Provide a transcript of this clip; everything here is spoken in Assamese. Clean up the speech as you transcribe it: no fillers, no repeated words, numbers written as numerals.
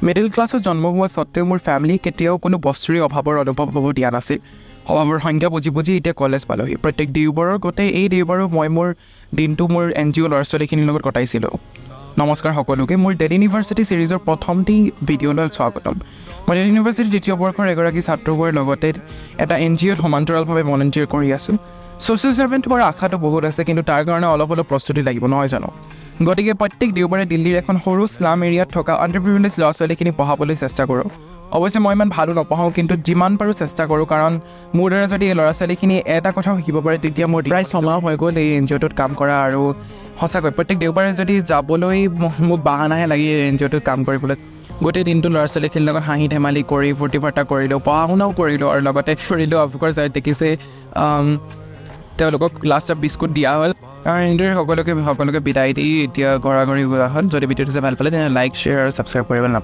মিডল ক্লাছত জন্ম হোৱা স্বত্তেও মোৰ ফেমিলি কেতিয়াও কোনো বস্তুৰে অভাৱৰ অনুভৱ হ'ব দিয়া নাছিল অভাৱৰ সংখ্যা বুজি বুজি এতিয়া কলেজ পালোহি প্ৰত্যেক দেওবাৰৰ গোটেই এই দেওবাৰো মই মোৰ দিনটো মোৰ NGO ল'ৰা ছোৱালীখিনিৰ লগত কটাইছিলোঁ নমস্কাৰ সকলোকে মোৰ ডেড ইউনিভাৰ্চিটি ছিৰিজৰ প্ৰথমটি ভিডিঅ'লৈ স্বাগতম মই ডেড ইউনিভাৰ্চিটি দ্বিতীয় বৰ্ষৰ এগৰাকী ছাত্ৰ হোৱাৰ লগতে এটা NGOত সমান্তৰালভাৱে ভলণ্টিয়াৰ কৰি আছোঁ ছ'চিয়েল ছাৰ্ভেণ্ট হোৱাৰ আশাটো বহুত আছে কিন্তু তাৰ কাৰণে অলপ প্ৰস্তুতি লাগিব নহয় জানো গতিকে প্ৰত্যেক দেওবাৰে দিল্লীৰ এখন সৰু স্লাম এৰিয়াত থকা আণ্ডাৰপ্ৰিভিলেজ ল'ৰা ছোৱালীখিনি পঢ়াবলৈ চেষ্টা কৰোঁ অৱশ্যে মই ইমান ভালো নপঢ়াওঁ কিন্তু যিমান পাৰোঁ চেষ্টা কৰোঁ কাৰণ মোৰ দ্বাৰা যদি এই ল'ৰা ছোৱালীখিনি এটা কথা শিকিব পাৰে তেতিয়া মোৰ প্ৰায় ছমাহ হৈ গ'ল এই NGOটোত কাম কৰা আৰু সঁচাকৈ প্ৰত্যেক দেওবাৰে যদি যাবলৈ মোক বাহানাহে লাগি NGOটোত কাম কৰিবলৈ গোটেই দিনটো ল'ৰা ছোৱালীখিনিৰ লগত হাঁহি ধেমালি কৰি ফূৰ্তি ফাৰ্তা কৰিলোঁ পঢ়া শুনাও কৰিলোঁ আৰু লগতে ফুৰিলোঁ অফক'ৰ্ছ দেখিছে তেওঁলোকক লাষ্টত বিস্কুট দিয়া হ'ল আৰু এনেদৰে সকলোকে বিদায় দি এতিয়া ঘৰা ঘৰি গোৱা হ'ল যদি ভিডিঅ'টো চাই ভাল পালে তেনে লাইক শ্বেয়াৰ আৰু ছাবস্ক্ৰাইব কৰিব নাপাহৰিব